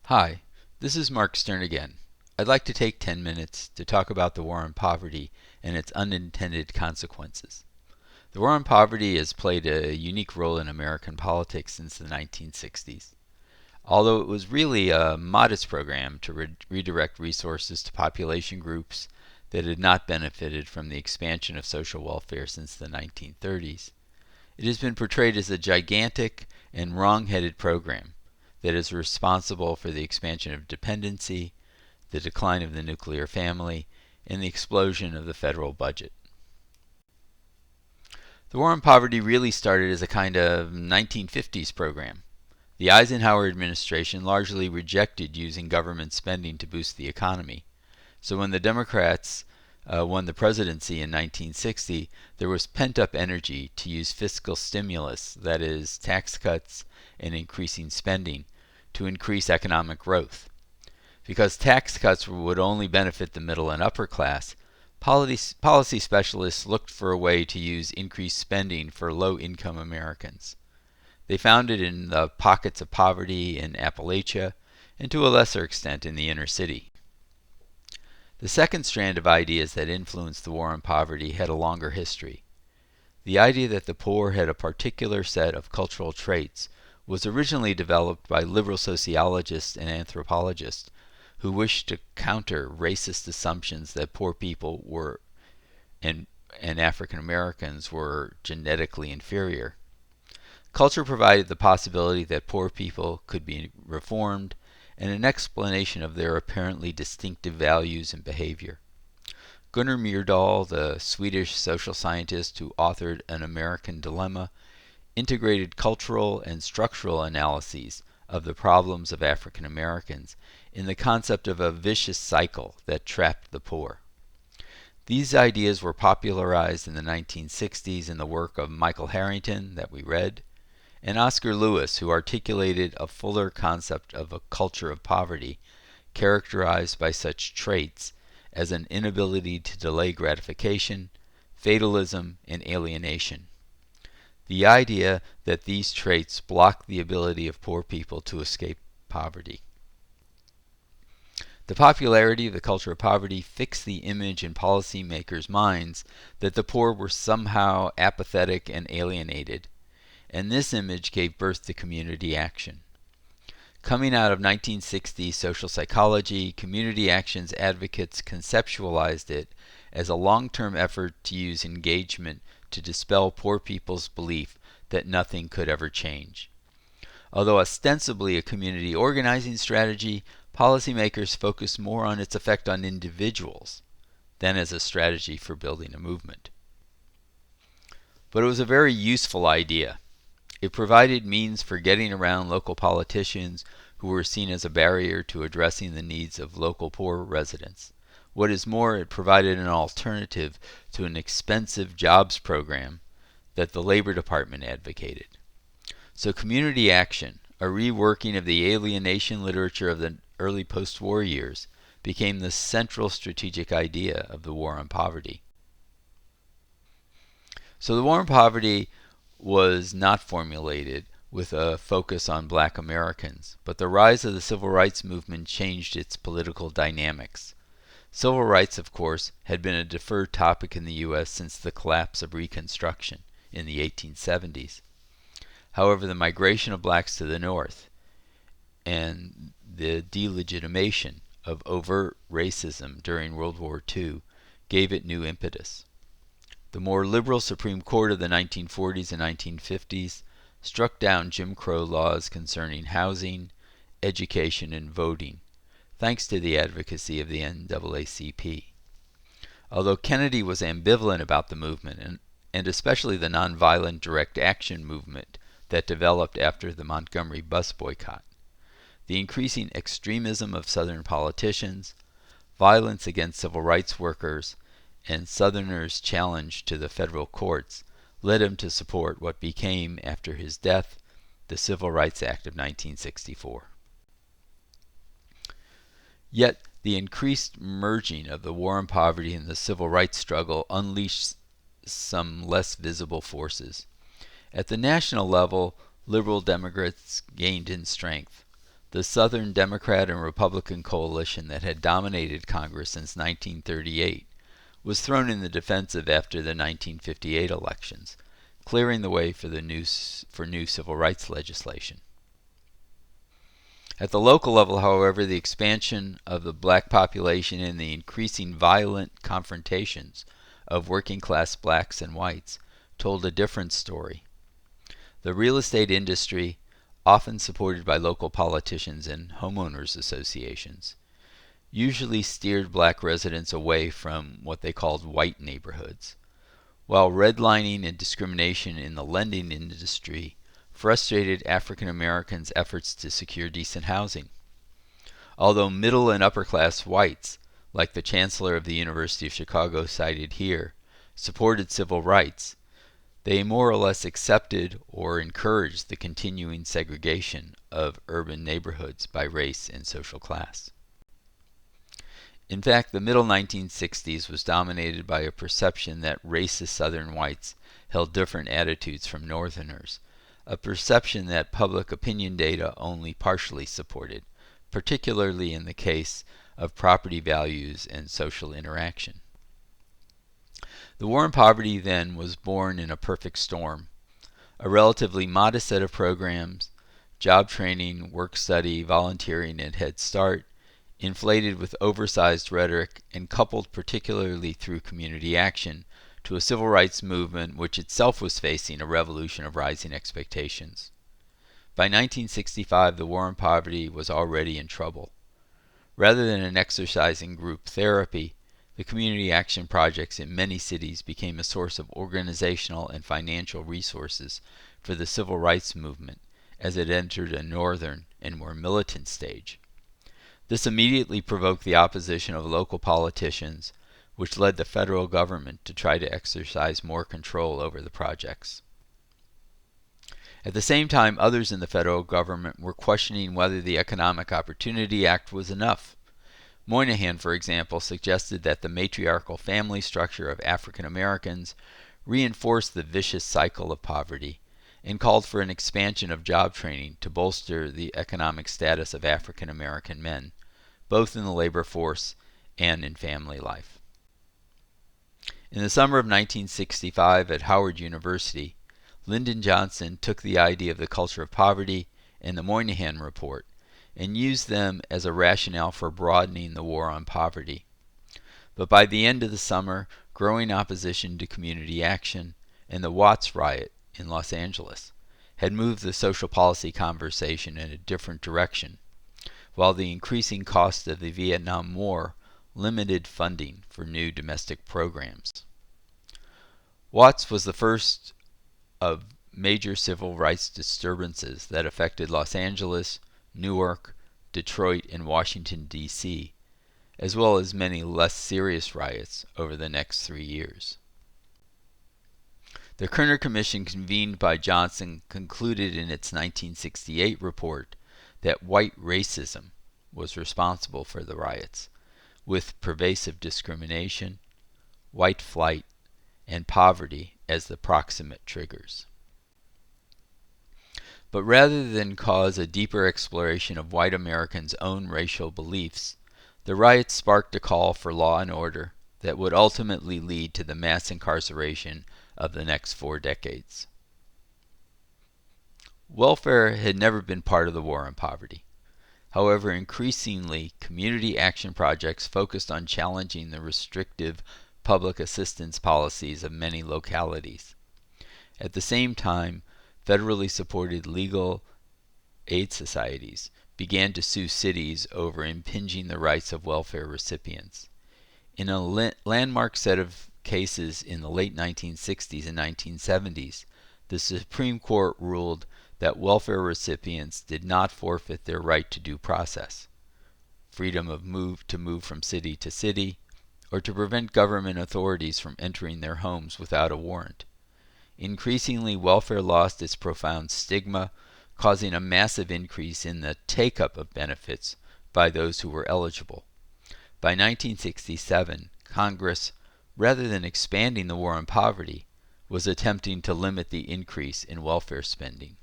Hi, this is Mark Stern again. I'd like to take 10 minutes to talk about the war on poverty and its unintended consequences. The war on poverty has played a unique role in American politics since the 1960s. Although it was really a modest program to redirect resources to population groups that had not benefited from the expansion of social welfare since the 1930s, it has been portrayed as a gigantic and wrong-headed program that is responsible for the expansion of dependency, the decline of the nuclear family, and the explosion of the federal budget. The war on poverty really started as a kind of 1950s program. The Eisenhower administration largely rejected using government spending to boost the economy. So when the Democrats won the presidency in 1960, there was pent-up energy to use fiscal stimulus, that is, tax cuts and increasing spending, to increase economic growth. Because tax cuts would only benefit the middle and upper class, policy specialists looked for a way to use increased spending for low-income Americans. They found it in the pockets of poverty in Appalachia and to a lesser extent in the inner city. The second strand of ideas that influenced the war on poverty had a longer history. The idea that the poor had a particular set of cultural traits was originally developed by liberal sociologists and anthropologists who wished to counter racist assumptions that poor people were and African Americans were genetically inferior. Culture provided the possibility that poor people could be reformed and an explanation of their apparently distinctive values and behavior. Gunnar Myrdal, the Swedish social scientist who authored An American Dilemma, integrated cultural and structural analyses of the problems of African Americans in the concept of a vicious cycle that trapped the poor. These ideas were popularized in the 1960s in the work of Michael Harrington that we read, and Oscar Lewis, who articulated a fuller concept of a culture of poverty characterized by such traits as an inability to delay gratification, fatalism, and alienation. The idea that these traits block the ability of poor people to escape poverty. The popularity of the culture of poverty fixed the image in policymakers' minds that the poor were somehow apathetic and alienated, and this image gave birth to community action. Coming out of 1960s social psychology, community action's advocates conceptualized it as a long-term effort to use engagement to dispel poor people's belief that nothing could ever change. Although ostensibly a community organizing strategy, policymakers focused more on its effect on individuals than as a strategy for building a movement. But it was a very useful idea. It provided means for getting around local politicians who were seen as a barrier to addressing the needs of local poor residents. What is more, it provided an alternative to an expensive jobs program that the Labor Department advocated. So community action, a reworking of the alienation literature of the early post-war years, became the central strategic idea of the war on poverty. So the war on poverty was not formulated with a focus on black Americans, but the rise of the civil rights movement changed its political dynamics. Civil rights, of course, had been a deferred topic in the U.S. since the collapse of Reconstruction in the 1870s. However, the migration of blacks to the North and the delegitimation of overt racism during World War II gave it new impetus. The more liberal Supreme Court of the 1940s and 1950s struck down Jim Crow laws concerning housing, education, and voting, thanks to the advocacy of the NAACP. Although Kennedy was ambivalent about the movement, and especially the nonviolent direct action movement that developed after the Montgomery bus boycott, the increasing extremism of Southern politicians, violence against civil rights workers, and Southerners' challenge to the federal courts led him to support what became, after his death, the Civil Rights Act of 1964. Yet the increased merging of the war on poverty and the civil rights struggle unleashed some less visible forces. At the national level, liberal Democrats gained in strength. The Southern Democrat and Republican coalition that had dominated Congress since 1938 was thrown in the defensive after the 1958 elections, clearing the way for new civil rights legislation. At the local level, however, the expansion of the black population and the increasing violent confrontations of working-class blacks and whites told a different story. The real estate industry, often supported by local politicians and homeowners associations, usually steered black residents away from what they called white neighborhoods, while redlining and discrimination in the lending industry frustrated African Americans' efforts to secure decent housing. Although middle and upper class whites, like the Chancellor of the University of Chicago cited here, supported civil rights, they more or less accepted or encouraged the continuing segregation of urban neighborhoods by race and social class. In fact, the middle 1960s was dominated by a perception that racist Southern whites held different attitudes from Northerners, a perception that public opinion data only partially supported, particularly in the case of property values and social interaction. The war on poverty, then, was born in a perfect storm. A relatively modest set of programs, job training, work study, volunteering, and Head Start, inflated with oversized rhetoric and coupled particularly through community action to a civil rights movement which itself was facing a revolution of rising expectations. By 1965, the war on poverty was already in trouble. Rather than an exercise in group therapy, the community action projects in many cities became a source of organizational and financial resources for the civil rights movement as it entered a northern and more militant stage. This immediately provoked the opposition of local politicians, which led the federal government to try to exercise more control over the projects. At the same time, others in the federal government were questioning whether the Economic Opportunity Act was enough. Moynihan, for example, suggested that the matriarchal family structure of African Americans reinforced the vicious cycle of poverty and called for an expansion of job training to bolster the economic status of African American men, both in the labor force and in family life. In the summer of 1965 at Howard University, Lyndon Johnson took the idea of the culture of poverty and the Moynihan Report and used them as a rationale for broadening the war on poverty. But by the end of the summer, growing opposition to community action and the Watts riot in Los Angeles had moved the social policy conversation in a different direction, while the increasing cost of the Vietnam War limited funding for new domestic programs. Watts was the first of major civil rights disturbances that affected Los Angeles, Newark, Detroit, and Washington, D.C., as well as many less serious riots over the next 3 years. The Kerner Commission, convened by Johnson, concluded in its 1968 report that white racism was responsible for the riots, with pervasive discrimination, white flight, and poverty as the proximate triggers. But rather than cause a deeper exploration of white Americans' own racial beliefs, the riots sparked a call for law and order that would ultimately lead to the mass incarceration of the next 4 decades. Welfare had never been part of the war on poverty. However, increasingly, community action projects focused on challenging the restrictive public assistance policies of many localities. At the same time, federally supported legal aid societies began to sue cities over impinging the rights of welfare recipients. In a landmark set of cases in the late 1960s and 1970s, the Supreme Court ruled that welfare recipients did not forfeit their right to due process, freedom of to move from city to city, or to prevent government authorities from entering their homes without a warrant. Increasingly, welfare lost its profound stigma, causing a massive increase in the take-up of benefits by those who were eligible. By 1967, Congress, rather than expanding the war on poverty, was attempting to limit the increase in welfare spending.